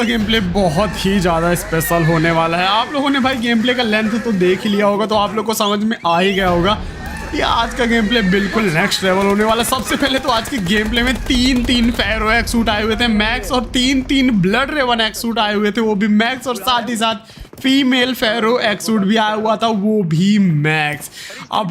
Game play बहुत ही ज़्यादा special होने वाला है। आप लोगों ने भाई गेम प्ले का लेंथ तो देख ही लिया होगा, तो आप लोग को समझ में आ ही गया होगा कि आज का गेम प्ले बिल्कुल नेक्स्ट लेवल होने वाला है। सबसे पहले तो आज के गेम प्ले में 3 फेरो एक्स सूट आए हुए थे मैक्स, और 3 ब्लड रेवन एक्स सूट आए हुए थे वो भी मैक्स, और साथ ही साथ फीमेल फेरो एक्स सूट भी आया हुआ था वो भी मैक्स। अब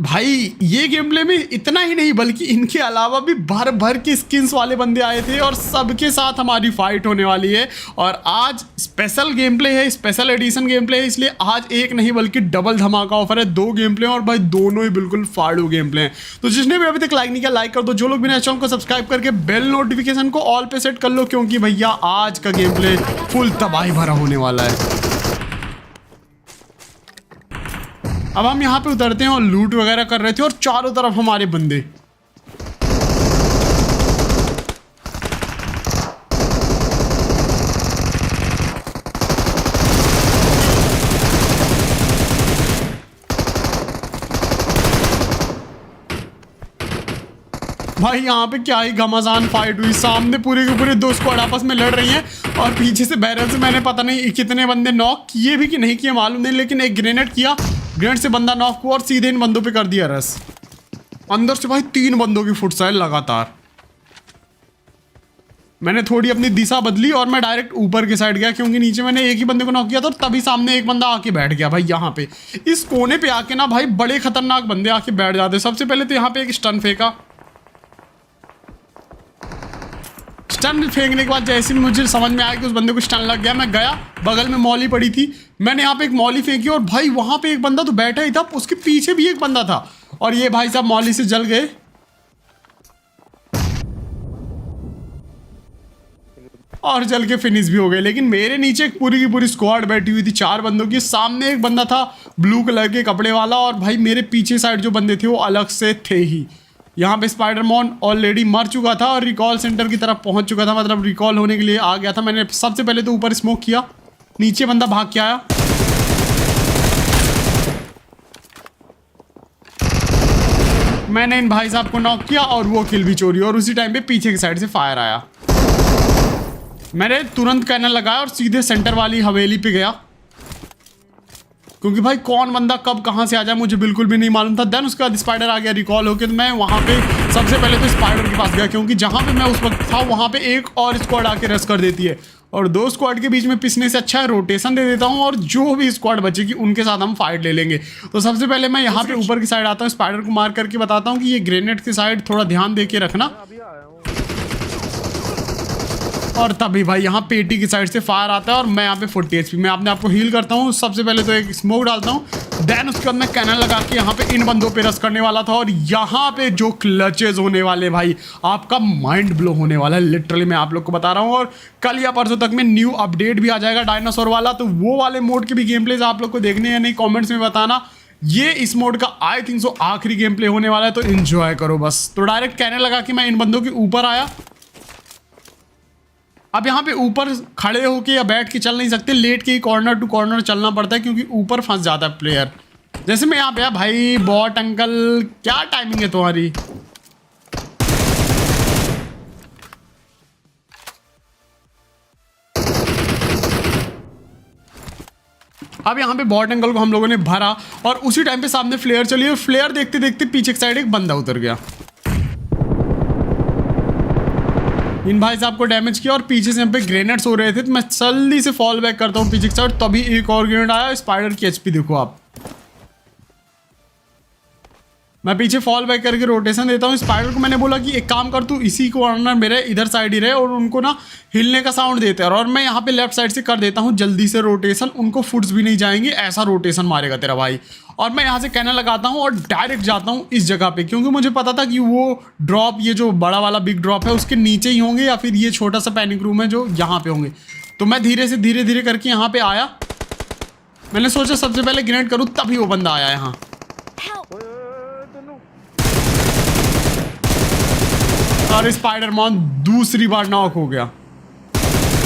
भाई ये गेम प्ले में इतना ही नहीं बल्कि इनके अलावा भी भर भर के स्किन्स वाले बंदे आए थे, और सबके साथ हमारी फाइट होने वाली है। और आज स्पेशल गेम प्ले है, स्पेशल एडिशन गेम प्ले है, इसलिए आज एक नहीं बल्कि डबल धमाका ऑफर है। 2 गेम प्ले और भाई दोनों ही बिल्कुल फाड़ू गेम प्ले हैं। तो जिसने भी अभी तक लाइक नहीं किया लाइक कर दो, जो लोग भी चैनल को सब्सक्राइब करके बेल नोटिफिकेशन को ऑल पे सेट कर लो, क्योंकि भैया आज का गेम प्ले फुल तबाही भरा होने वाला है। अब हम यहाँ पे उतरते हैं और लूट वगैरह कर रहे थे, और चारों तरफ हमारे बंदे। भाई यहाँ पे क्या ही घमासान फाइट हुई। सामने पूरे के पूरे 2 स्क्वाड आपस में लड़ रही हैं, और पीछे से बैरल से मैंने पता नहीं कितने बंदे नॉक किए भी कि नहीं किए मालूम नहीं, लेकिन एक ग्रेनेड किया, ग्रेनेड से बंदा नॉक हुआ और सीधे इन बंदों पे कर दिया रस। अंदर से भाई 3 बंदों की फुट साइड लगातार। मैंने थोड़ी अपनी दिशा बदली और मैं डायरेक्ट ऊपर की साइड गया, क्योंकि नीचे मैंने एक ही बंदे को नॉक किया था, और तभी सामने एक बंदा आके बैठ गया। भाई यहाँ पे इस कोने पे आके ना भाई बड़े खतरनाक बंदे आके बैठ जाते। सबसे पहले तो यहाँ पे एक स्टन फेंका, स्टन फेंकने के बाद जैसे मुझे समझ में आया कि उस बंदे को स्टन लग गया, मैं गया, बगल में मौली पड़ी थी, मैंने यहाँ पे एक मौली फेंकी, और भाई वहां पे एक बंदा तो बैठा ही था, उसके पीछे भी एक बंदा था, और ये भाई साहब मौली से जल गए और जल के फिनिश भी हो गए। लेकिन मेरे नीचे एक पूरी की पूरी स्क्वाड बैठी हुई थी 4 बंदों की। सामने एक बंदा था ब्लू कलर के कपड़े वाला, और भाई मेरे पीछे साइड जो बंदे थे वो अलग से थे ही। यहाँ पे स्पाइडरमैन ऑलरेडी मर चुका था और रिकॉल सेंटर की तरफ पहुंच चुका था, मतलब रिकॉल होने के लिए आ गया था। मैंने सबसे पहले तो ऊपर स्मोक किया, नीचे बंदा भाग के आया, मैंने इन भाई साहब को नॉक किया और वो किल भी चोरी, और उसी टाइम पे पीछे की साइड से फायर आया। मैंने तुरंत कैनन लगाया और सीधे सेंटर वाली हवेली पे गया, क्योंकि भाई कौन बंदा कब कहाँ से आ जाए मुझे बिल्कुल भी नहीं मालूम था। देन उसके बाद स्पाइडर आ गया रिकॉल होकर, तो मैं वहाँ पे सबसे पहले तो स्पाइडर के पास गया, क्योंकि जहाँ पे मैं उस वक्त था वहाँ पे एक और स्क्वाड आके रश कर देती है, और 2 स्क्वाड के बीच में पिसने से अच्छा है रोटेशन दे देता हूँ, और जो भी स्क्वाड बचेगी उनके साथ हम फाइट ले लेंगे। तो सबसे पहले मैं यहाँ पे ऊपर की साइड आता हूँ, स्पाइडर को मार करके बताता हूँ कि ये ग्रेनेड की साइड थोड़ा ध्यान दे के रखना, और तभी भाई यहाँ पेटी की साइड से फायर आता है, और मैं यहाँ पे 40 HP में अपने आपको हील करता हूँ। सबसे पहले तो एक स्मोक डालता हूँ, देन उसके बाद मैं कैनन लगा के यहाँ पे इन बंदों पे रश करने वाला था, और यहाँ पे जो क्लचेज होने वाले भाई आपका माइंड ब्लो होने वाला है, लिटरली मैं आप लोग को बता रहा हूँ। और कल या परसों तक में न्यू अपडेट भी आ जाएगा डायनासोर वाला, तो वो वाले मोड के भी गेम प्लेज आप लोग को देखने हैं नहीं, कॉमेंट्स में बताना। ये इस मोड का आई थिंक सो आखिरी गेम प्ले होने वाला है, तो इन्जॉय करो बस। तो डायरेक्ट कैनन लगा के मैं इन बंदों के ऊपर आया। अब यहाँ पे ऊपर खड़े होके या बैठ के चल नहीं सकते, लेट के ही कॉर्नर टू कॉर्नर चलना पड़ता है, क्योंकि ऊपर फंस जाता है प्लेयर। जैसे मैं यहाँ पे भाई बॉट अंकल क्या टाइमिंग है तुम्हारी। अब यहाँ पे बॉट अंकल को हम लोगों ने भरा, और उसी टाइम पे सामने फ्लेयर चली, और फ्लेयर देखते देखते पीछे की साइड एक बंदा उतर गया। इन भाई साहब को डैमेज किया, और पीछे से यहाँ पे ग्रेनेड्स हो रहे थे, तो मैं जल्दी से फॉल बैक करता हूँ पीछे की साइड, तभी एक और ग्रेनेड आया। स्पाइडर की HP देखो आप, मैं पीछे फॉल बैक करके रोटेशन देता हूँ। स्पाइडर को मैंने बोला कि एक काम कर, तू इसी कॉर्नर मेरे इधर साइड ही रहे, और उनको ना हिलने का साउंड देते हैं, और मैं यहाँ पे लेफ्ट साइड से कर देता हूँ जल्दी से रोटेशन, उनको फुट्स भी नहीं जाएंगे, ऐसा रोटेशन मारेगा तेरा भाई। और मैं यहाँ से कैनन लगाता हूँ और डायरेक्ट जाता हूँ इस जगह पे, क्योंकि मुझे पता था कि वो ड्रॉप, ये जो बड़ा वाला बिग ड्रॉप है उसके नीचे ही होंगे, या फिर ये छोटा सा पैनिक रूम है जो यहाँ पे होंगे। तो मैं धीरे से धीरे धीरे करके यहाँ पे आया, मैंने सोचा सबसे पहले ग्रेनेड करूँ, तभी वो बंदा आया यहाँ। और स्पाइडरमैन दूसरी बार नॉक हो गया,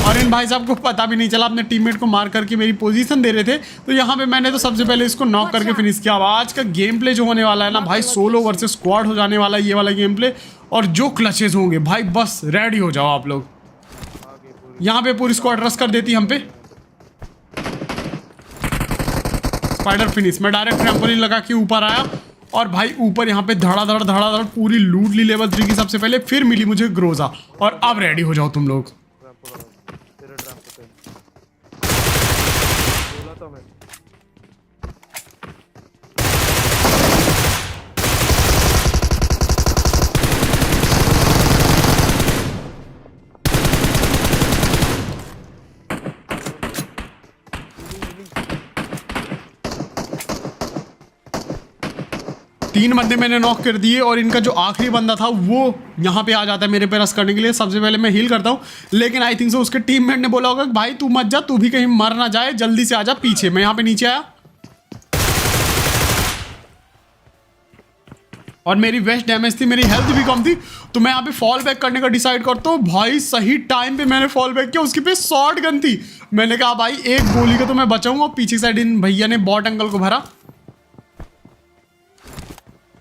और इन भाई साहब को पता भी नहीं चला, अपने टीममेट को मार करके मेरी पोजीशन दे रहे थे। तो यहाँ पे मैंने तो सबसे पहले इसको नॉक करके फिनिश किया। अब आज का गेम प्ले जो होने वाला है ना भाई, सोलो वर्सेस स्क्वाड हो जाने वाला है ये वाला गेम प्ले, और जो क्लचेज होंगे भाई बस रेडी हो जाओ आप लोग। यहाँ पे पूरी स्क्वाड रश कर देती हम पे। Spider finish. मैं डायरेक्ट ट्रैम्पोलिन लगा के ऊपर आया और भाई ऊपर यहाँ पे धड़ाधड़ पूरी लूट ली लेवल 3 की सबसे पहले, फिर मिली मुझे ग्रोजा। और अब रेडी हो जाओ तुम लोग। तीन बंदे मैंने नॉक कर दिए और इनका जो आखिरी बंदा था वो यहाँ पे आ जाता है मेरे पे रस करने के लिए। सबसे पहले मैं हील करता हूँ, लेकिन आई थिंक सो उसके टीममेट ने बोला होगा कि भाई तू मत जा, तू भी कहीं मर ना जाए, जल्दी से आ जा पीछे। मैं यहाँ पे नीचे आया और मेरी वेस्ट डैमेज थी, मेरी हेल्थ भी कम थी, तो मैं यहाँ पे फॉल बैक करने का डिसाइड करता हूँ। भाई सही टाइम पे मैंने फॉल बैक किया, उसके पे शॉर्ट गन थी। मैंने कहा भाई एक गोली का तो मैं बचाऊंगा। पीछे साइड इन भैया ने बॉट अंकल को भरा।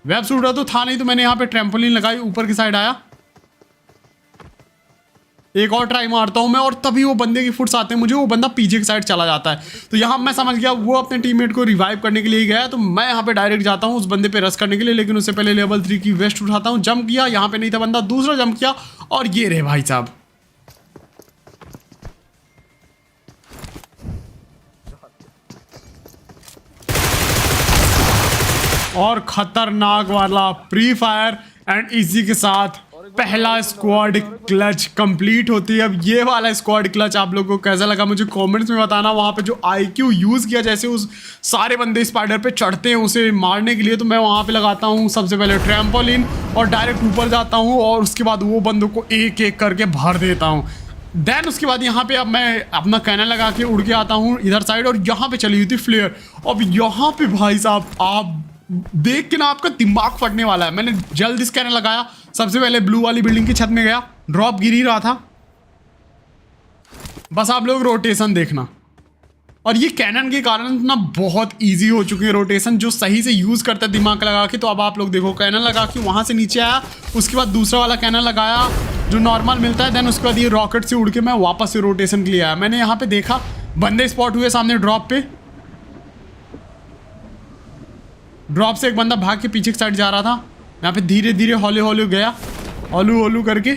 वेब शूटर तो था नहीं, तो मैंने यहाँ पे ट्रैम्पोलिन लगाई, ऊपर की साइड आया। एक और ट्राई मारता हूँ मैं और तभी वो बंदे की फुट्स आते हैं मुझे, वो बंदा पीछे की साइड चला जाता है। तो यहाँ मैं समझ गया वो अपने टीममेट को रिवाइव करने के लिए ही गया। तो मैं यहाँ पे डायरेक्ट जाता हूँ उस बंदे पे रश करने के लिए, लेकिन उससे पहले लेवल 3 की वेस्ट उठाता हूँ। जंप किया, यहाँ पे नहीं था बंदा, दूसरा जंप किया और ये रहे भाई साहब। और खतरनाक वाला प्री फायर एंड इजी के साथ पहला स्क्वाड क्लच कंप्लीट होती है। अब ये वाला स्क्वाड क्लच आप लोगों को कैसा लगा मुझे कमेंट्स में बताना। वहाँ पे जो आईक्यू यूज़ किया, जैसे उस सारे बंदे स्पाइडर पे चढ़ते हैं उसे मारने के लिए, तो मैं वहाँ पे लगाता हूँ सबसे पहले ट्रैम्पोलिन और डायरेक्ट ऊपर जाता हूँ और उसके बाद वो बंदों को एक एक करके भर देता हूँ। देन उसके बाद यहाँ पे अब मैं अपना कैनन लगा के उड़ के आता हूँ इधर साइड, और यहाँ पे चली हुई थी फ्लेयर। अब यहाँ पे भाई साहब आप देख के ना आपका दिमाग फटने वाला है। मैंने जल्दी स्कैनर लगाया, सबसे पहले ब्लू वाली बिल्डिंग की छत में गया, ड्रॉप गिर ही रहा था। बस आप लोग रोटेशन देखना, और ये कैनन के कारण ना बहुत इजी हो चुकी है रोटेशन, जो सही से यूज़ करता है दिमाग लगा के। तो अब आप लोग देखो, कैनन लगा के वहाँ से नीचे आया, उसके बाद दूसरा वाला कैनन लगाया जो नॉर्मल मिलता है, देन उसके बाद ये रॉकेट से उड़ के मैं वापस से रोटेशन के लिए आया। मैंने यहाँ पे देखा बंदे स्पॉट हुए सामने ड्रॉप पे। ड्रॉप से एक बंदा भाग के पीछे की साइड जा रहा था। यहाँ पे धीरे धीरे हौले हौले गया, हौलू हौलू करके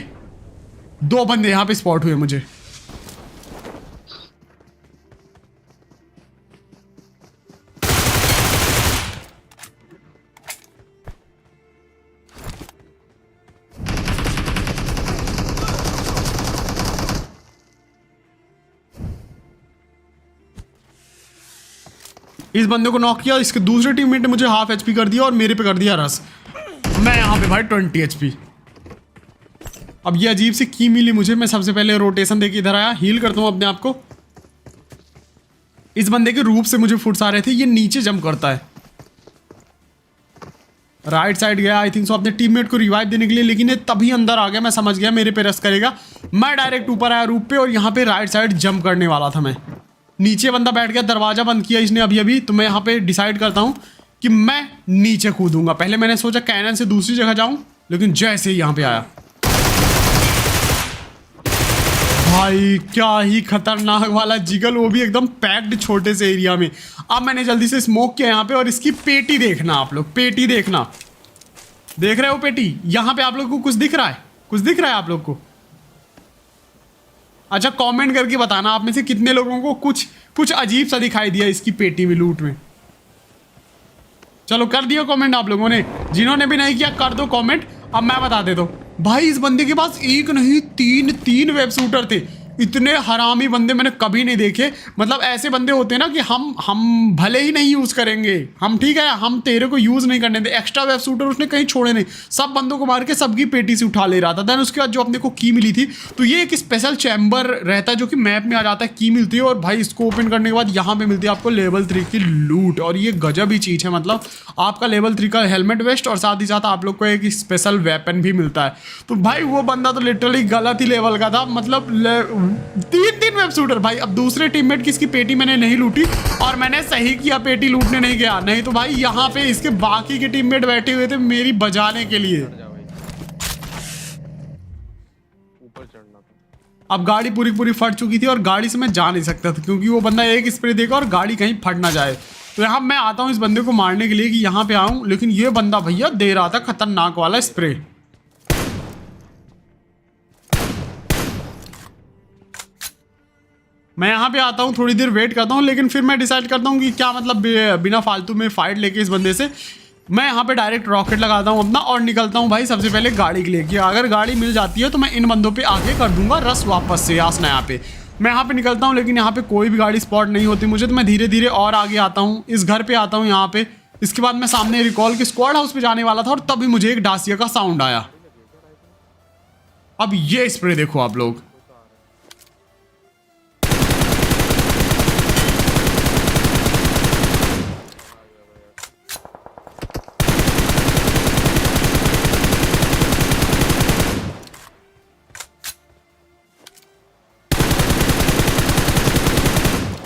दो बंदे यहाँ पे स्पॉट हुए मुझे। इस बंदे को नॉक किया, इसके दूसरे टीममेट ने मुझे हाफ एचपी कर दिया और मेरे पे कर दिया रस। मैं यहाँ पे भाई 20 एचपी। अब ये अजीब सी की मिली मुझे। मैं सबसे पहले रोटेशन देके इधर आया, हील करता हूँ अपने आप को। इस बंदे के रूप से मुझे फुट्स आ रहे थे, ये नीचे जंप करता है। राइट साइड गया आई थिंक सो अपने टीममेट को रिवाइव देने के लिए, लेकिन ये तभी अंदर आ गया, मैं समझ गया मेरे पे रस करेगा। मैं डायरेक्ट ऊपर आया रूप पे और यहाँ पे राइट साइड जंप करने वाला था मैं। नीचे बंदा बैठ गया, दरवाजा बंद किया इसने अभी अभी। तो मैं यहाँ पे डिसाइड करता हूँ कि मैं नीचे कूदूंगा। पहले मैंने सोचा कैनन से दूसरी जगह जाऊं, लेकिन जैसे ही यहाँ पे आया भाई क्या ही खतरनाक वाला जिगल, वो भी एकदम पैक्ड छोटे से एरिया में। अब मैंने जल्दी से स्मोक किया यहाँ पे, और इसकी पेटी देखना आप लोग, पेटी देखना। देख रहे हो पेटी? यहाँ पे आप लोग को कुछ दिख रहा है? कुछ दिख रहा है आप लोग को? अच्छा कमेंट करके बताना आप में से कितने लोगों को कुछ अजीब सा दिखाई दिया इसकी पेटी में, लूट में। चलो कर दिया कमेंट आप लोगों ने, जिन्होंने भी नहीं किया कर दो कमेंट। अब मैं बता देता हूँ भाई, इस बंदे के पास एक नहीं तीन वेब शूटर थे। इतने हरामी बंदे मैंने कभी नहीं देखे। मतलब ऐसे बंदे होते हैं ना कि हम भले ही नहीं यूज़ करेंगे, हम ठीक है, हम तेरे को यूज़ नहीं करने दे। एक्स्ट्रा वेब शूटर उसने कहीं छोड़े नहीं, सब बंदों को मार के सबकी पेटी से उठा ले रहा था। देन उसके बाद जो अपने को की मिली थी, तो ये एक स्पेशल चैम्बर रहता है जो कि मैप में आ जाता है, की मिलती है। और भाई इसको ओपन करने के बाद यहाँ पे मिलती है आपको लेवल 3 की लूट, और ये गजब ही चीज़ है। मतलब आपका लेवल 3 का हेलमेट वेस्ट, और साथ ही साथ आप लोग को एक स्पेशल वेपन भी मिलता है। तो भाई वो बंदा तो लिटरली गलत ही लेवल का था। मतलब तीन वेब शूटर भाई। अब दूसरे टीममेट की इसकी पेटी मैंने नहीं लूटी, और मैंने सही किया पेटी लूटने नहीं गया, नहीं तो भाई यहाँ पे इसके बाकी के टीममेट बैठे हुए थे मेरी बजाने के लिए। ऊपर चढ़ना था। अब गाड़ी पूरी पूरी फट चुकी थी और गाड़ी से मैं जा नहीं सकता था क्योंकि वो बंदा एक स्प्रे देगा और गाड़ी कहीं फट ना जाए। तो यहाँ मैं आता हूँ इस बंदे को मारने के लिए कि यहाँ पे आऊँ, लेकिन ये बंदा भैया दे रहा था खतरनाक वाला स्प्रे। मैं यहाँ पे आता हूँ, थोड़ी देर वेट करता हूँ, लेकिन फिर मैं डिसाइड करता हूँ कि क्या मतलब बिना फालतू में फाइट लेके इस बंदे से मैं यहाँ पे डायरेक्ट रॉकेट लगाता हूँ अपना और निकलता हूँ भाई सबसे पहले गाड़ी के लिए कि अगर गाड़ी मिल जाती है तो मैं इन बंदों पे आगे कर दूंगा रस वापस से आसना। यहाँ पे मैं यहाँ पे निकलता हूँ, लेकिन यहाँ पे कोई भी गाड़ी स्पॉट नहीं होती मुझे, तो मैं धीरे धीरे और आगे आता हूँ, इस घर पे आता हूँ यहाँ पे। इसके बाद मैं सामने रिकॉल के स्क्वाड हाउस पे जाने वाला था और तभी मुझे एक डासिया का साउंड आया। अब ये स्प्रे देखो आप लोग,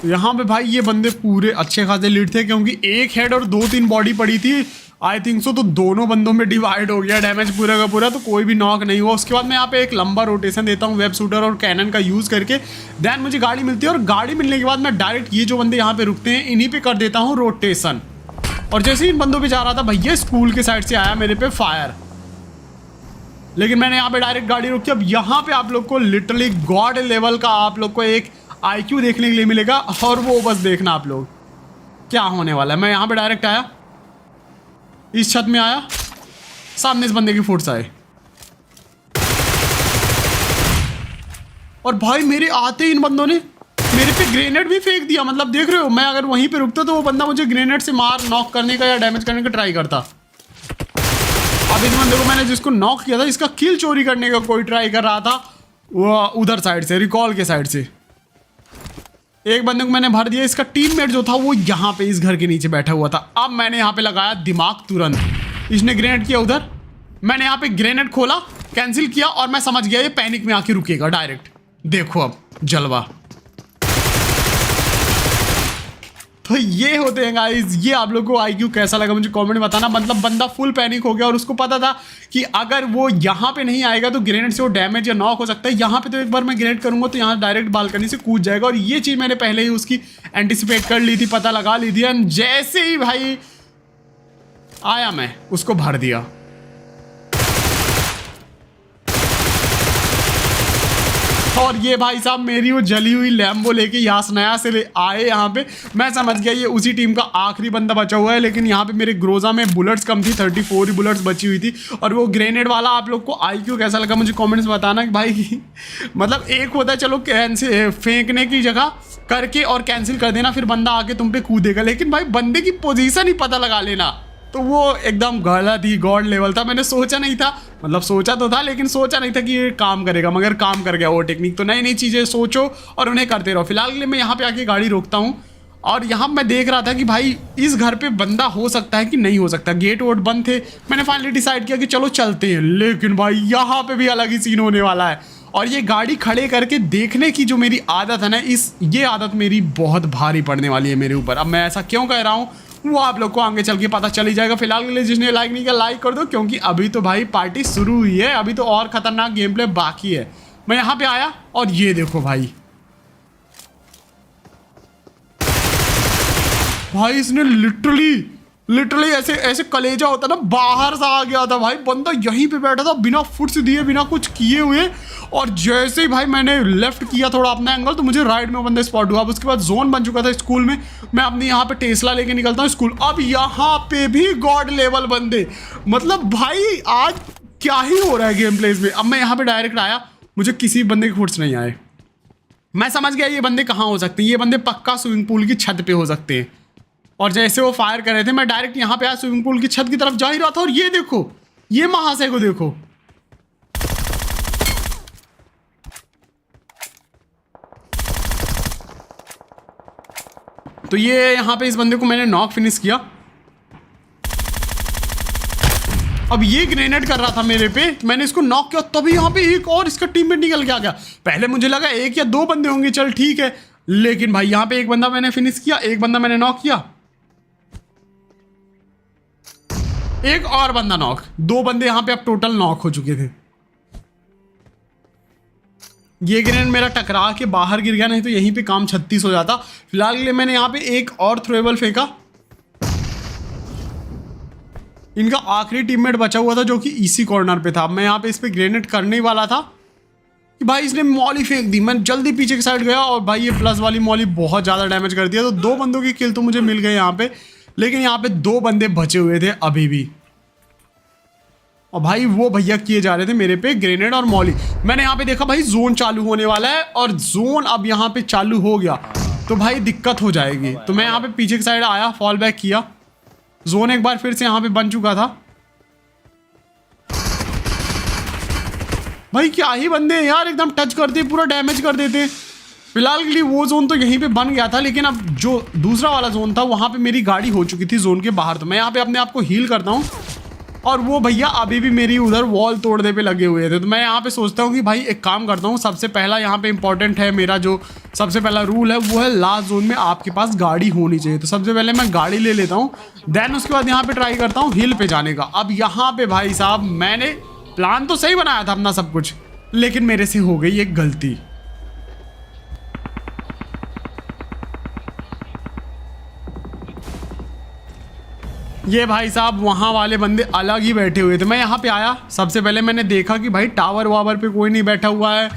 यहाँ पे भाई ये बंदे पूरे अच्छे खासे लीड थे क्योंकि एक हेड और 2-3 बॉडी पड़ी थी आई थिंक सो, तो दोनों बंदों में डिवाइड हो गया डैमेज पूरा का पूरा, तो कोई भी नॉक नहीं हुआ। उसके बाद मैं यहाँ पे एक लंबा रोटेशन देता हूँ वेब शूटर और कैनन का यूज़ करके, देन मुझे गाड़ी मिलती है और गाड़ी मिलने के बाद मैं डायरेक्ट ये जो बंदे यहाँ पे रुकते हैं इन्हीं पे कर देता हूँ रोटेशन। और जैसे ही इन बंदों पर जा रहा था भैया स्कूल के साइड से आया मेरे पे फायर, लेकिन मैंने यहाँ पे डायरेक्ट गाड़ी रोकी। अब यहाँ पे आप लोग को लिटरली गॉड लेवल का आप लोग को एक IQ देखने के लिए मिलेगा और वो बस देखना आप लोग क्या होने वाला है। मैं यहाँ पे डायरेक्ट आया, इस छत में आया, सामने इस बंदे की फुट्स आए और भाई मेरे आते ही इन बंदों ने मेरे पे ग्रेनेड भी फेंक दिया। मतलब देख रहे हो, मैं अगर वहीं पे रुकता तो वो बंदा मुझे ग्रेनेड से मार नॉक करने का या डैमेज करने का ट्राई करता। अब इस बंदे को मैंने जिसको नॉक किया था इसका किल चोरी करने का कोई ट्राई कर रहा था वो उधर साइड से, रिकॉल के साइड से। एक बंदे को मैंने भर दिया, इसका टीममेट जो था वो यहाँ पे इस घर के नीचे बैठा हुआ था। अब मैंने यहाँ पे लगाया दिमाग तुरंत, इसने ग्रेनेड किया उधर, मैंने यहाँ पे ग्रेनेड खोला, कैंसिल किया और मैं समझ गया ये पैनिक में आके रुकेगा डायरेक्ट। देखो अब जलवा। तो ये होते हैं गाइस, ये आप लोगों को IQ कैसा लगा मुझे कमेंट में बताना। मतलब बंदा फुल पैनिक हो गया और उसको पता था कि अगर वो यहाँ पे नहीं आएगा तो ग्रेनेड से वो डैमेज या नॉक हो सकता है। यहाँ पे तो एक बार मैं ग्रेनेड करूंगा तो यहाँ डायरेक्ट बालकनी से कूद जाएगा और ये चीज़ मैंने पहले ही उसकी एंटिसिपेट कर ली थी, पता लगा ली थी। एंड जैसे ही भाई आया मैं उसको भर दिया। और ये भाई साहब मेरी वो जली हुई लैम्बो लेके यास नया से आए यहाँ पे। मैं समझ गया ये उसी टीम का आखिरी बंदा बचा हुआ है, लेकिन यहाँ पे मेरे ग्रोजा में बुलेट्स कम थी, 34 ही बुलेट्स बची हुई थी। और वो ग्रेनेड वाला आप लोग को IQ कैसा लगा मुझे कमेंट्स में बताना कि भाई मतलब एक होता है चलो कैंसिल फेंकने की जगह करके और कैंसिल कर देना, फिर बंदा आके तुम पे कूदेगा, लेकिन भाई बंदे की पोजीशन ही पता लगा लेना, तो वो एकदम गलत ही गॉड लेवल था। मैंने सोचा नहीं था, मतलब सोचा तो था लेकिन सोचा नहीं था कि ये काम करेगा, मगर काम कर गया वो टेक्निक। तो नई नई चीज़ें सोचो और उन्हें करते रहो। फिलहाल के लिए मैं यहाँ पे आके गाड़ी रोकता हूँ और यहाँ मैं देख रहा था कि भाई इस घर पे बंदा हो सकता है कि नहीं हो सकता, गेट वोट बंद थे। मैंने फाइनली डिसाइड किया कि चलो चलते हैं, लेकिन भाई यहाँ पे भी अलग ही सीन होने वाला है। और ये गाड़ी खड़े करके देखने की जो मेरी आदत है ना, ये आदत मेरी बहुत भारी पड़ने वाली है मेरे ऊपर। अब मैं ऐसा क्यों कह रहा हूँ वो आप लोग को आगे चल के पता चल ही जाएगा। फिलहाल के लिए जिसने लाइक नहीं किया लाइक कर दो, क्योंकि अभी तो भाई पार्टी शुरू हुई है, अभी तो और खतरनाक गेम प्ले बाकी है। मैं यहाँ पे आया और ये देखो भाई इसने लिटरली ऐसे कलेजा होता ना बाहर से आ गया था भाई। बंदा यहीं पे बैठा था बिना फुट्स दिए बिना कुछ किए हुए, और जैसे ही भाई मैंने लेफ्ट किया थोड़ा अपना एंगल तो मुझे राइट में बंदा स्पॉट हुआ। अब उसके बाद जोन बन चुका था स्कूल में, मैं अपने यहाँ पे टेस्ला लेके निकलता हूँ स्कूल। अब यहाँ पे भी गॉड लेवल बंदे, मतलब भाई आज क्या ही हो रहा है गेम प्लेस में। अब मैं यहाँ पे डायरेक्ट आया, मुझे किसी बंदे के फुट्स नहीं आए। मैं समझ गया ये बंदे कहाँ हो सकते हैं, ये बंदे पक्का स्विमिंग पूल की छत पे हो सकते हैं। और जैसे वो फायर कर रहे थे मैं डायरेक्ट यहाँ पे आया स्विमिंग पूल की छत की तरफ जा ही रहा था, और ये देखो ये महाशय को देखो, तो ये यहाँ पे इस बंदे को मैंने नॉक फिनिश किया। अब ये ग्रेनेड कर रहा था मेरे पे, मैंने इसको नॉक किया, तभी यहाँ पे एक और इसका टीममेट निकल के आ गया। पहले मुझे लगा एक या दो बंदे होंगे, चल ठीक है, लेकिन भाई यहाँ पे एक बंदा मैंने फिनिश किया, एक बंदा मैंने नॉक किया, एक और बंदा नॉक, दो बंदे यहाँ पे अब टोटल नॉक हो चुके थे। ये ग्रेनेड मेरा टकरा के बाहर गिर गया, नहीं तो यहीं पे काम 36 हो जाता। फिलहाल के लिए मैंने यहाँ पे एक और थ्रोएबल फेंका। इनका आखिरी टीममेट बचा हुआ था जो कि इसी कॉर्नर पे था। मैं यहाँ पे इस पे ग्रेनेड करने ही वाला था कि भाई इसने मॉली फेंक दी। मैं जल्दी पीछे की साइड गया और भाई ये प्लस वाली मॉली बहुत ज़्यादा डैमेज कर दिया। तो 2 बंदों की किल तो मुझे मिल गए यहाँ पे, लेकिन यहाँ पे 2 बंदे बचे हुए थे अभी भी। और भाई वो भैया किए जा रहे थे मेरे पे ग्रेनेड और मॉली। मैंने यहाँ पे देखा भाई जोन चालू होने वाला है और जोन अब यहाँ पे चालू हो गया तो भाई दिक्कत हो जाएगी। तो मैं यहाँ पे पीछे की साइड आया, फॉल बैक किया। जोन एक बार फिर से यहाँ पे बन चुका था। भाई क्या ही बंदे हैं यार, एकदम टच करते पूरा डैमेज कर देते। फिलहाल के लिए वो जोन तो यहीं पे बन गया था, लेकिन अब जो दूसरा वाला जोन था वहाँ पे मेरी गाड़ी हो चुकी थी जोन के बाहर। तो मैं यहाँ पे अपने आप को हील करता हूँ और वो भैया अभी भी मेरी उधर वॉल तोड़ने पे लगे हुए थे। तो मैं यहाँ पे सोचता हूँ कि भाई एक काम करता हूँ, सबसे पहला यहाँ पे इंपॉर्टेंट है मेरा जो सबसे पहला रूल है वो है लास्ट जोन में आपके पास गाड़ी होनी चाहिए। तो सबसे पहले मैं गाड़ी ले लेता हूँ, देन उसके बाद यहाँ पे ट्राई करता हूँ हिल पे जाने का। अब यहाँ पे भाई साहब मैंने प्लान तो सही बनाया था अपना सब कुछ, लेकिन मेरे से हो गई एक गलती। ये भाई साहब वहाँ वाले बंदे अलग ही बैठे हुए थे। मैं यहाँ पे आया, सबसे पहले मैंने देखा कि भाई टावर वावर पे कोई नहीं बैठा हुआ है,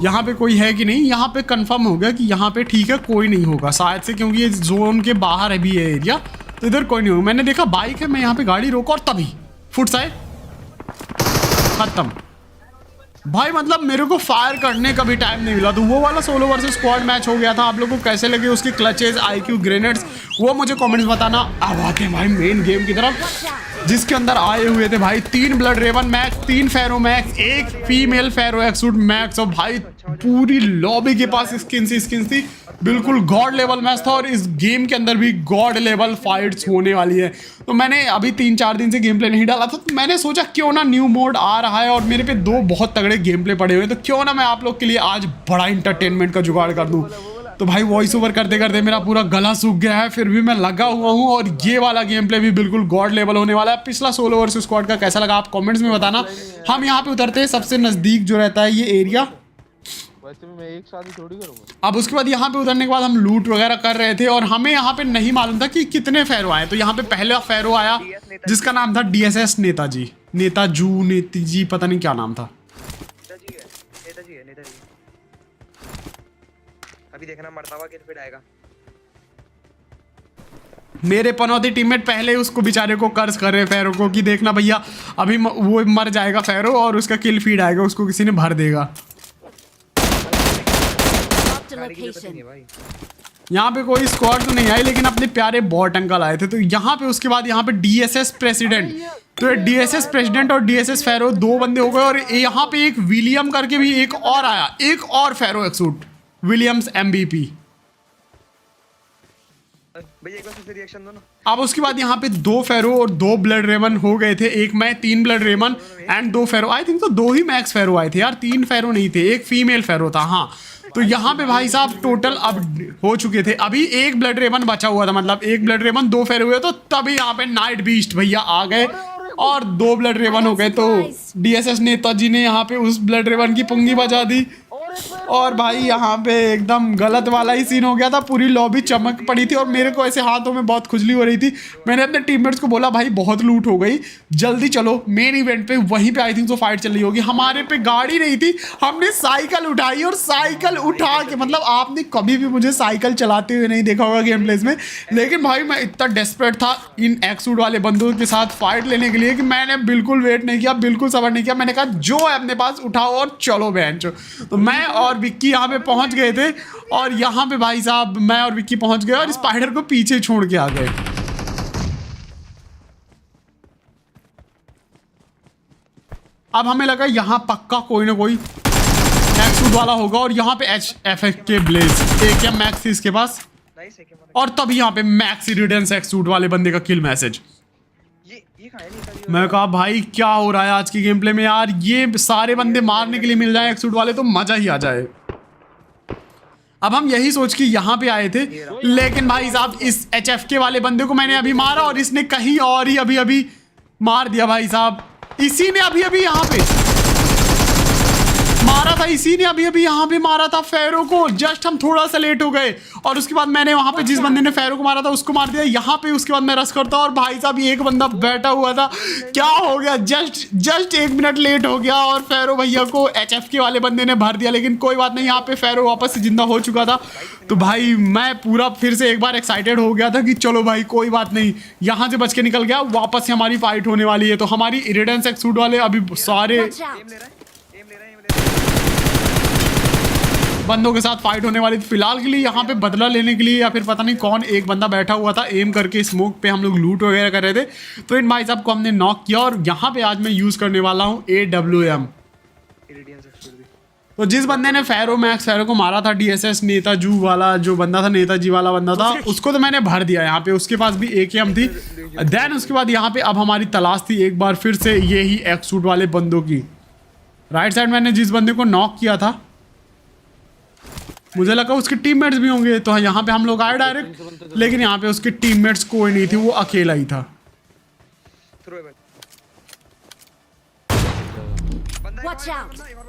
यहाँ पे कोई है कि नहीं। यहाँ पे कंफर्म हो गया कि यहाँ पे ठीक है कोई नहीं होगा शायद से, क्योंकि ये जोन के बाहर है भी ये एरिया, तो इधर कोई नहीं होगा। मैंने देखा बाइक है, मैं यहाँ पे गाड़ी रोका और तभी फुट साइड खत्म। भाई मतलब मेरे को फायर करने का भी टाइम नहीं मिला। तो वो वाला सोलो वर्सेस स्क्वाड मैच हो गया था। आप लोगों को कैसे लगे उसके क्लचेज, आईक्यू, ग्रेनेड्स, वो मुझे कमेंट्स बताना। अब आते हैं भाई मेन गेम की तरफ, जिसके अंदर आए हुए थे भाई 3 ब्लड रेवन मैक्स, 3 फेरो मैक्स, 1 फीमेल फेरो एक्सूट मैक्स। और भाई पूरी लॉबी के पास स्किन थी, बिल्कुल गॉड लेवल मैच था। और इस गेम के अंदर भी गॉड लेवल फाइट्स होने वाली है। तो मैंने अभी 3-4 दिन से गेम प्ले नहीं डाला था, तो मैंने सोचा क्यों ना न्यू मोड आ रहा है और मेरे पे 2 बहुत तगड़े गेम प्ले पड़े हुए, तो क्यों ना मैं आप लोग के लिए आज बड़ा इंटरटेनमेंट का जुगाड़ कर दूं। तो भाई वॉइस ओवर करते करते मेरा पूरा गला सूख गया है, फिर भी मैं लगा हुआ हूँ। और ये वाला गेम प्ले भी बिल्कुल गॉड लेवल होने वाला है। पिछला सोलो वर्सेस स्क्वाड का कैसा लगा आप कमेंट्स में बताना। हम यहाँ पे उतरते हैं सबसे नजदीक जो रहता है ये एरिया। वैसे भी मैं एक साथ ही थोड़ी करूंगा। अब उसके बाद यहाँ पे उतरने के बाद हम लूट वगैरह कर रहे थे और हमें यहाँ पे नहीं मालूम था कि कितने फेरो आए। तो यहाँ पे पहला फेरो आया जिसका नाम था DSS नेताजी, नेताजी, पता नहीं क्या नाम था। नेताजी अभी देखना मरतावा किस पे आएगा। मेरे पनौती टीममेट पहले उसको बेचारे को कर्ज कर रहे फेरो को कि देखना भैया अभी वो मर जाएगा फेरो और उसका किल फीड आएगा, उसको किसी ने भर देगा। यहाँ पे कोई स्क्वाड तो नहीं आई, लेकिन अपने प्यारे बॉट अंकल आए थे। तो यहाँ पे उसके बाद यहाँ पे DSS प्रेसिडेंट, तो ये DSS प्रेसिडेंट और DSS फेरो 2 बंदे हो गए। और यहाँ पे एक विलियम करके भी एक और आया, एक और फेरो एक्सूट, विलियम्स MVP। भैया एक बार फिर रिएक्शन दो ना। अब उसके बाद यहाँ पे 2 फेरो और 2 ब्लड रेमन हो गए थे, एक मैं 3 ब्लड रेमन एंड 2 फेरो। आई थिंक तो 2 ही मैक्स फेरो आए थे यार, 3 फेरो नहीं थे, एक फीमेल फेरो था। हाँ तो यहाँ पे भाई साहब टोटल अब हो चुके थे, अभी 1 ब्लड रेमन बचा हुआ था, मतलब 1 ब्लड रेमन 2 फेरो हुए। तो तभी यहाँ पे नाइट बीस्ट भैया आ गए और 2 ब्लड रेमन हो गए। तो DSS नेताजी ने यहाँ पे उस ब्लड रेमन की पुंगी बजा दी और भाई यहाँ पे एकदम गलत वाला ही सीन हो गया था। पूरी लॉबी चमक पड़ी थी और मेरे को ऐसे हाथों में बहुत खुजली हो रही थी। मैंने अपने टीममेट्स को बोला भाई बहुत लूट हो गई, जल्दी चलो मेन इवेंट पे, वहीं पे आई थिंक तो फाइट चल रही होगी। हमारे पे गाड़ी नहीं थी, हमने साइकिल उठाई और साइकिल उठा के, मतलब आपने कभी भी मुझे साइकिल चलाते हुए नहीं देखा होगा गेम प्लेस में, लेकिन भाई मैं इतना डेस्परेट था इन एक्सूट वाले बंदों के साथ फाइट लेने के लिए कि मैंने बिल्कुल वेट नहीं किया, बिल्कुल सबर नहीं किया। मैंने कहा जो है अपने पास उठाओ और चलो बेंचो। तो मैं और विक्की यहाँ पे पहुंच गए थे और यहाँ पे भाई साहब मैं और विक्की पहुंच गए और स्पाइडर को पीछे छोड़ के आ गए। अब हमें लगा यहाँ पक्का कोई ना कोई एक्सूट वाला होगा और यहाँ पे HFX के ब्लेज AKM मैक्स थी इसके पास, और तभी यहाँ पे मैक्स इरिडेंस एक्सूट वाले बंदे का किल मैसेज। मैं कहा भाई क्या हो रहा है आज की गेम प्ले में यार, ये सारे बंदे मारने के लिए मिल जाए एक्सूट वाले तो मजा ही आ जाए। अब हम यही सोच के यहाँ पे आए थे, लेकिन भाई साहब इस HFK वाले बंदे को मैंने अभी मारा और इसने कहीं और ही अभी मार दिया भाई साहब। इसी ने अभी यहाँ पे मारा था इसी ने अभी अभी यहाँ पे मारा था फेरो को, जस्ट हम थोड़ा सा लेट हो गए और उसके बाद मैंने वहां पे जिस बंदे ने फेरो को मारा था उसको मार दिया यहाँ पे। उसके बाद मैं रश करता और भाई साहब एक बंदा बैठा हुआ था, क्या हो गया, जस्ट 1 मिनट लेट हो गया और फेरो भैया को HFK वाले बंदे ने भर दिया। लेकिन कोई बात नहीं, यहाँ पे फेरो वापस से जिंदा हो चुका था। तो भाई मैं पूरा फिर से एक बार एक्साइटेड हो गया था कि चलो भाई कोई बात नहीं, यहाँ से बच के निकल गया, वापस से हमारी फाइट होने वाली है। तो हमारी इरिडेंस एक्सूट वाले अभी सारे बंदों के साथ फाइट होने वाली। फिलहाल के लिए यहाँ पे बदला लेने के लिए या फिर पता नहीं कौन एक बंदा बैठा हुआ था एम करके, स्मोक पे हम लोग लूट वगैरह कर रहे थे। तो इन भाई साहब को हमने नॉक किया और यहाँ पे आज मैं यूज करने वाला हूँ AWM। तो जिस बंदे ने फेरो को मारा था DSS नेताजू वाला जो बंदा था, नेताजी वाला बंदा था, उसको तो मैंने भर दिया यहाँ पे। उसके पास भी AKM थी। देन उसके बाद यहाँ पे अब हमारी तलाश थी एक बार फिर से यही एक्सूट वाले बंदों की। राइट साइड मैंने जिस बंदे को नॉक किया था मुझे लगा उसके टीममेट्स भी होंगे, तो यहाँ पे हम लोग आए डायरेक्ट, लेकिन यहाँ पे उसके टीममेट्स कोई नहीं थे, वो अकेला ही था।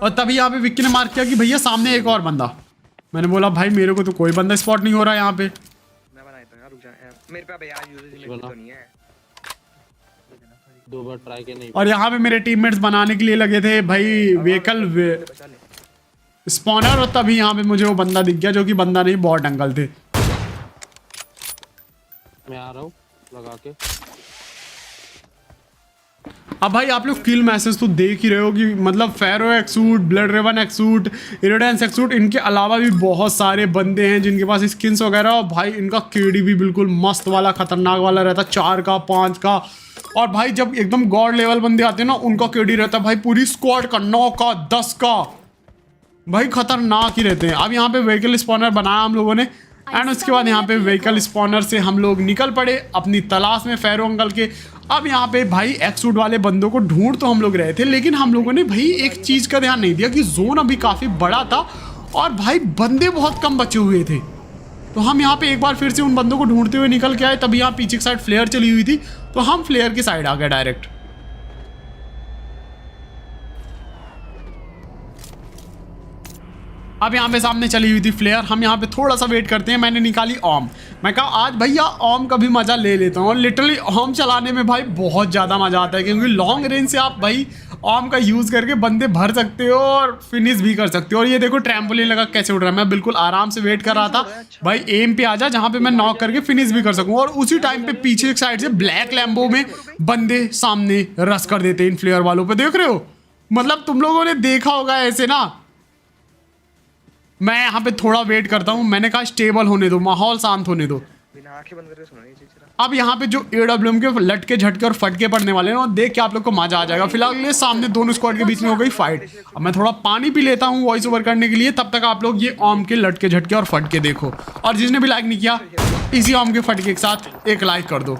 और तभी यहाँ पे विक्की ने मार्क किया कि भैया सामने एक और बंदा। मैंने बोला भाई मेरे को तो कोई बंदा स्पॉट नहीं हो रहा यहाँ पे। मेरे पे अबे यार यूजेज तो नहीं है। 2 बार ट्राई के नहीं। और यहाँ पे मेरे टीममेट्स बनाने के लिए लगे थे भाई व्हीकल स्पॉनर, और तभी यहाँ पे मुझे वो बंदा दिख गया जो कि बंदा नहीं बॉट अंकल थे। मैं आ रहा हूँ लगा के। अब भाई आप लोग किल मैसेज तो देख ही रहे हो कि मतलब फेरो एक्सूट, ब्लड रेवन एक्सूट, इरिडेंस एक्सूट, इनके अलावा भी बहुत सारे बंदे हैं जिनके पास स्किन्स वगैरह। और भाई इनका KD भी बिल्कुल मस्त वाला खतरनाक वाला रहता, 4 का 5 का। और भाई जब एकदम गॉड लेवल बंदे आते हैं ना उनका KD रहता है भाई पूरी स्क्वाड का 9 का 10 का, भाई खतरनाक ही रहते हैं। अब यहाँ पे व्हीकल स्पॉनर बनाया हम लोगों ने एंड उसके बाद यहाँ पे व्हीकल स्पॉनर से हम लोग निकल पड़े अपनी तलाश में फेरो अंकल के। अब यहाँ पे भाई एक्सूट वाले बंदों को ढूंढ तो हम लोग रहे थे, लेकिन हम लोगों ने भाई एक चीज़ का ध्यान नहीं दिया कि जोन अभी काफ़ी बड़ा था और भाई बंदे बहुत कम बचे हुए थे। तो हम यहाँ पे एक बार फिर से उन बंदों को ढूंढते हुए निकल के आए। तभी यहाँ पीछे की साइड फ्लेयर चली हुई थी, तो हम फ्लेयर की साइड आ गए डायरेक्ट। अब यहाँ पे सामने चली हुई थी फ्लेयर, हम यहाँ पे थोड़ा सा वेट करते हैं। मैंने निकाली ओम, मैं कहा आज भैया ओम का भी मजा ले लेता हूँ। और लिटरली ओम चलाने में भाई बहुत ज़्यादा मजा आता है क्योंकि लॉन्ग रेंज से आप भाई ओम का यूज़ करके बंदे भर सकते हो और फिनिश भी कर सकते हो। और ये देखो ट्रैम्पोलिन लगा कैसे उड़ रहा है, मैं बिल्कुल आराम से वेट कर रहा था भाई एम पे आ जा जहाँ पे मैं नॉक करके फिनिश भी कर सकूँ। और उसी टाइम पे पीछे एक साइड से ब्लैक लैम्बो में बंदे सामने रश कर देते हैं इन फ्लेयर वालों पे, देख रहे हो। मतलब तुम लोगों ने देखा होगा ऐसे ना। मैं यहाँ पे थोड़ा वेट करता हूँ, मैंने कहा स्टेबल होने दो, माहौल शांत होने दो। अब यहाँ पे जो AWM के लटके झटके और फटके पड़ने वाले हैं और देख के आप लोग को मजा आ जाएगा। फिलहाल ये सामने दोनों स्क्वाड के बीच में हो गई फाइट। अब मैं थोड़ा पानी पी लेता हूँ वॉइस ओवर करने के लिए, तब तक आप लोग ये ओम के लटके झटके और फटके देखो। और जिसने भी लाइक नहीं किया इसी ओम के फटके के साथ एक लाइक कर दो।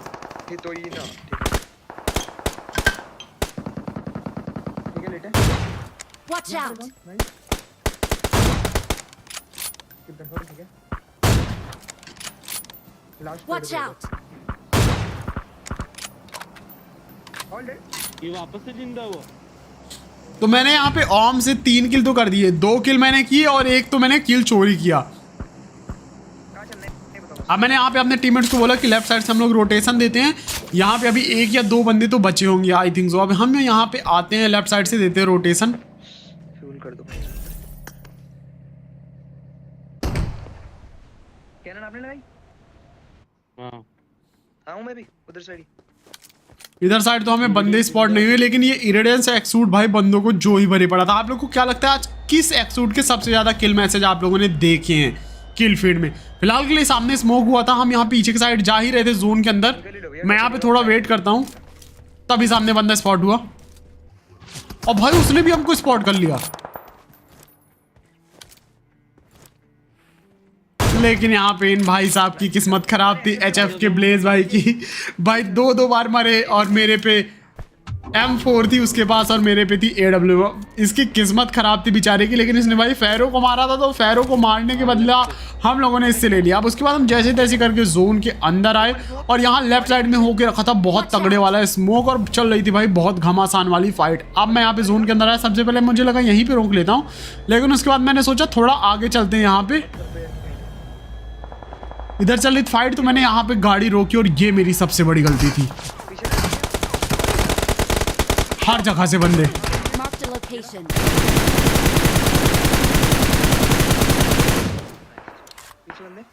Watch out! ये वापस से जिंदा हुआ। तो मैंने यहाँ पे ओम से 3 किल तो कर दिए, 2 किल मैंने की और एक तो मैंने किल चोरी किया। अब मैंने यहाँ पे अपने टीममेट्स को बोला कि लेफ्ट साइड से हम लोग रोटेशन देते हैं, यहाँ पे अभी 1 या 2 बंदे तो बचे होंगे आई थिंक सो। अब हम यहाँ पे आते हैं लेफ्ट साइड से देते हैं रोटेशन। फ्यूल कर दो कैनन आपने लगाई? हाँ आऊं मैं भी उधर साइड। इधर साइड तो हमें बंदे स्पॉट नहीं हुए, लेकिन ये इरिडेंस एक्सूट भाई बंदों को जो ही भरे पड़ा था। आप लोग को क्या लगता है आज किस एक्सूट के सबसे ज्यादा किल मैसेज आप लोगों ने देखे हैं किल फीड में? फिलहाल के लिए सामने स्मोक हुआ था, हम यहाँ पीछे की साइड जा ही रहे थे जोन के अंदर। मैं यहाँ पे थोड़ा वेट करता हूँ, तभी सामने बंदा स्पॉट हुआ और भाई उसने भी हमको स्पॉट कर लिया। लेकिन यहाँ पे इन भाई साहब की किस्मत खराब थी, HF के ब्लेज भाई की। भाई 2 बार मरे और मेरे पे M4 थी उसके पास और मेरे पे थी AW। इसकी किस्मत खराब थी बेचारे की, लेकिन इसने भाई फैरो को मारा था, तो फैरो को मारने के बदला हम लोगों ने इससे ले लिया। अब उसके बाद हम जैसे तैसे करके जोन के अंदर आए और यहाँ लेफ्ट साइड में होके रखा था बहुत तगड़े वाला स्मोक और चल रही थी भाई बहुत घमासान वाली फाइट। अब मैं यहाँ पे जोन के अंदर आया, सबसे पहले मुझे लगा यहीं पे रोक लेता हूँ, लेकिन उसके बाद मैंने सोचा थोड़ा आगे चलते हैं। यहाँ पे इधर चल रही फाइट तो मैंने यहाँ पे गाड़ी रोकी और ये मेरी सबसे बड़ी गलती थी। हर जगह से बंदे। Marked a location. पीछे बंदे।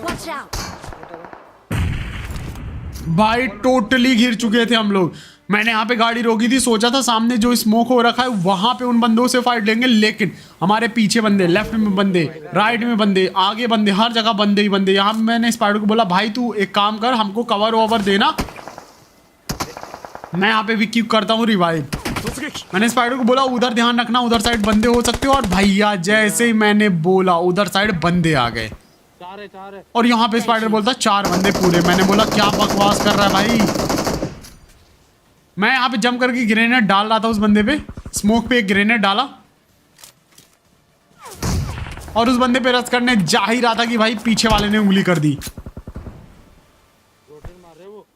Watch out. भाई टोटली घिर चुके थे हम लोग। मैंने यहाँ पे गाड़ी रोकी थी, सोचा था सामने जो स्मोक हो रखा है वहां पे उन बंदों से फाइट लेंगे, लेकिन हमारे पीछे बंदे, लेफ्ट में बंदे, राइट में बंदे, आगे बंदे, हर जगह बंदे ही बंदे। यहाँ मैंने स्पाइडर को बोला भाई तू एक काम कर, हमको कवर ओवर देना, मैं यहाँ पे विक्की करता हूँ रिवाइव। मैंने स्पाइडर को बोला उधर ध्यान रखना, उधर साइड बंदे हो सकते हो, और भैया जैसे ही मैंने बोला उधर साइड बंदे आ गए। चार है। और यहाँ पे स्पाइडर बोलता 4 बंदे पूरे। मैंने बोला क्या बकवास कर रहा है भाई। मैं यहाँ पे जंप करके ग्रेनेड डाल रहा था उस बंदे पे, स्मोक पे एक ग्रेनेड डाला और उस बंदे पे रश करने जा ही रहा था कि भाई पीछे वाले ने उंगली कर दी। रोटेट मार रहे वो।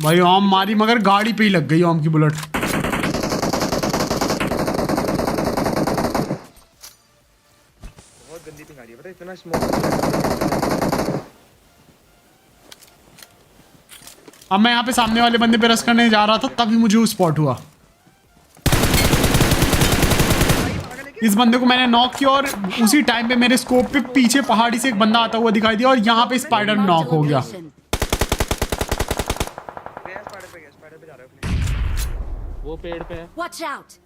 भाई ओम मारी मगर गाड़ी पे ही लग गई ओम की बुलेट। बहुत गंदी पिंग आ रही है, पता है इतना स्मोक। अब मैं यहाँ पे सामने वाले बंदे पे रश करने जा रहा था, तभी मुझे स्पॉट हुआ। इस बंदे को मैंने नॉक किया और उसी टाइम पे मेरे स्कोप पे पीछे पहाड़ी से एक बंदा आता हुआ दिखाई दिया और यहाँ पे स्पाइडर नॉक हो गया। स्पाइडर पे जा रहा है अपने। वो पेड़ पे है। Watch out.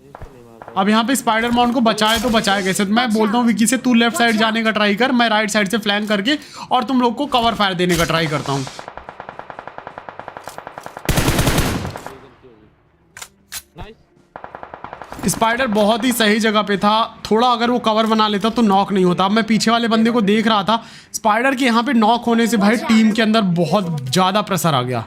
इसको नहीं मार पाया। अब यहाँ पे स्पाइडर माउंट को बचाए तो बचाए कैसे? तो मैं बोलता हूँ विकी से तू लेफ्ट साइड जाने का ट्राई कर, मैं राइट साइड से फ्लैंक करके और तुम लोग को कवर फायर देने का ट्राई करता हूँ। नाइस। स्पाइडर बहुत ही सही जगह पे था, थोड़ा अगर वो कवर बना लेता तो नॉक नहीं होता। अब मैं पीछे वाले बंदे को देख रहा था, स्पाइडर के यहाँ पे नॉक होने से भाई टीम के अंदर बहुत ज्यादा प्रेशर आ गया।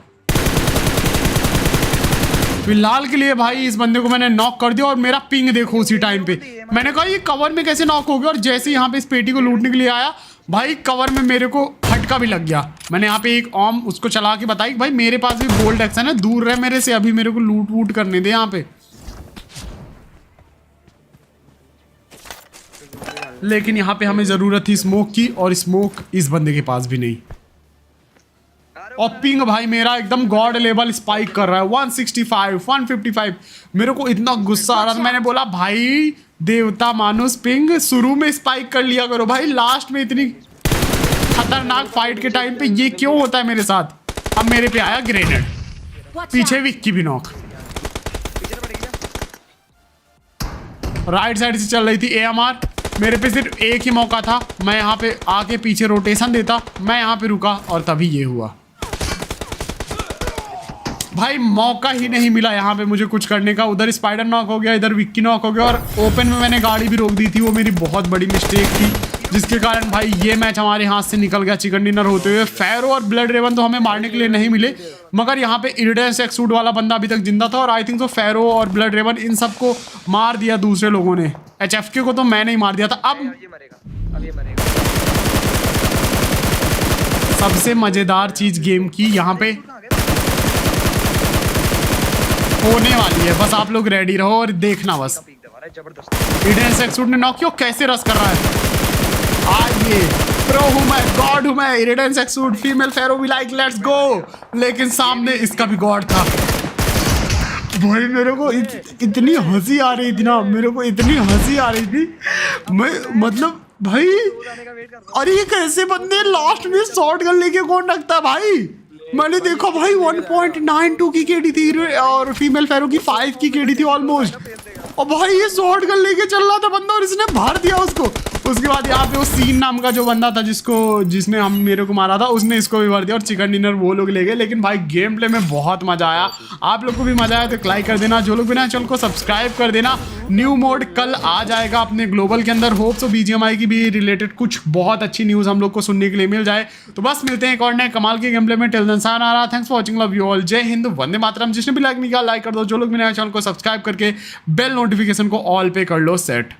फिलहाल के लिए भाई इस बंदे को मैंने नॉक कर दिया और मेरा पिंग देखो उसी टाइम पे। मैंने कहा ये कवर में कैसे नॉक हो गया, और जैसे यहाँ पे इस पेटी को लूटने के लिए आया भाई कवर में मेरे को फटका भी लग गया। मैंने यहाँ पे एक ऑम उसको चला के बताई भाई मेरे पास भी बोल्ड एक्शन है, दूर रहे मेरे से, अभी मेरे को लूट वूट करने दे यहाँ पे। लेकिन यहाँ पे हमें जरूरत थी स्मोक की और स्मोक इस बंदे के पास भी नहीं। और पिंग भाई मेरा एकदम गॉड लेवल स्पाइक कर रहा है, 165 155। मेरे को इतना गुस्सा आ रहा था, मैंने बोला भाई देवता मानुस पिंग शुरू में स्पाइक कर लिया करो भाई, लास्ट में इतनी खतरनाक फाइट के टाइम पे ये क्यों होता है मेरे साथ। अब मेरे पे आया ग्रेनेड, Watch पीछे out. विक्की भी नॉक। पीछे पड़ गया। राइट साइड से चल रही थी AMR, मेरे पे सिर्फ एक ही मौका था, मैं यहाँ पे आके पीछे रोटेशन देता, मैं यहाँ पे रुका और तभी ये हुआ। भाई मौका ही नहीं मिला यहाँ पे मुझे कुछ करने का। उधर स्पाइडर नॉक हो गया, इधर विक्की नॉक हो गया और ओपन में मैंने गाड़ी भी रोक दी थी, वो मेरी बहुत बड़ी मिस्टेक थी, जिसके कारण भाई ये मैच हमारे हाथ से निकल गया चिकन डिनर होते हुए। फैरो और ब्लड रेवन तो हमें मारने के लिए नहीं मिले, मगर यहाँ पे इरिडेंस एक्सूट वाला बंदा अभी तक जिंदा था और आई थिंक तो फैरो और ब्लड रेवन इन सबको मार दिया दूसरे लोगों ने। HFK को तो मैंने ही मार दिया था। अब ये मरेगा, अब ये मरेगा। सबसे मजेदार चीज गेम की यहाँ पे होने वाली है, बस आप लोग रेडी रहो और देखना बस। पीक दबा रहा है जबरदस्त। इरिडेंस एक्सूट ने नॉक किया, कैसे रस कर रहा है। आइए प्रो हूं मैं, गॉड हूं मैं। इरिडेंस एक्सूट फीमेल फेरो भी लाइक लेट्स गो, लेकिन सामने इसका भी गॉड था। भाई मेरे को इतनी हंसी आ रही थी ना, मेरे को इतनी हंसी आ रही थी, मैं मतलब भाई अरे ये कैसे बंदे लास्ट में शॉट गन लेके कौन रखता है भाई। मैंने देखा भाई 1.92 की केडी थी और फीमेल फेरो की 5 की केडी थी ऑलमोस्ट, और भाई ये शॉट गन लेके चल रहा था बंदा और इसने भर दिया उसको। उसके बाद यहाँ पे वो सीन नाम का जो बंदा था जिसने हम मेरे को मारा था, उसने इसको भी भर दिया और चिकन डिनर वो लोग ले गए। लेकिन भाई गेम प्ले में बहुत मजा आया। आप लोग को भी मजा आया तो लाइक कर देना, जो लोग भी ना चैनल को सब्सक्राइब कर देना। न्यू मोड कल आ जाएगा अपने ग्लोबल के अंदर, होप्स तो BGMI की भी रिलेटेड कुछ बहुत अच्छी न्यूज़ हम लोग को सुनने के लिए मिल जाए। तो बस मिलते हैं एक और नए कमाल के गेम प्ले में। Till then sayonara, thanks for watching, love you all, जय हिंद, वंदे मातरम। जिसने भी लाइक नहीं किया लाइक कर दो, जो लोग भी नए चैनल को सब्सक्राइब करके बेल नोटिफिकेशन को ऑल पे कर लो सेट।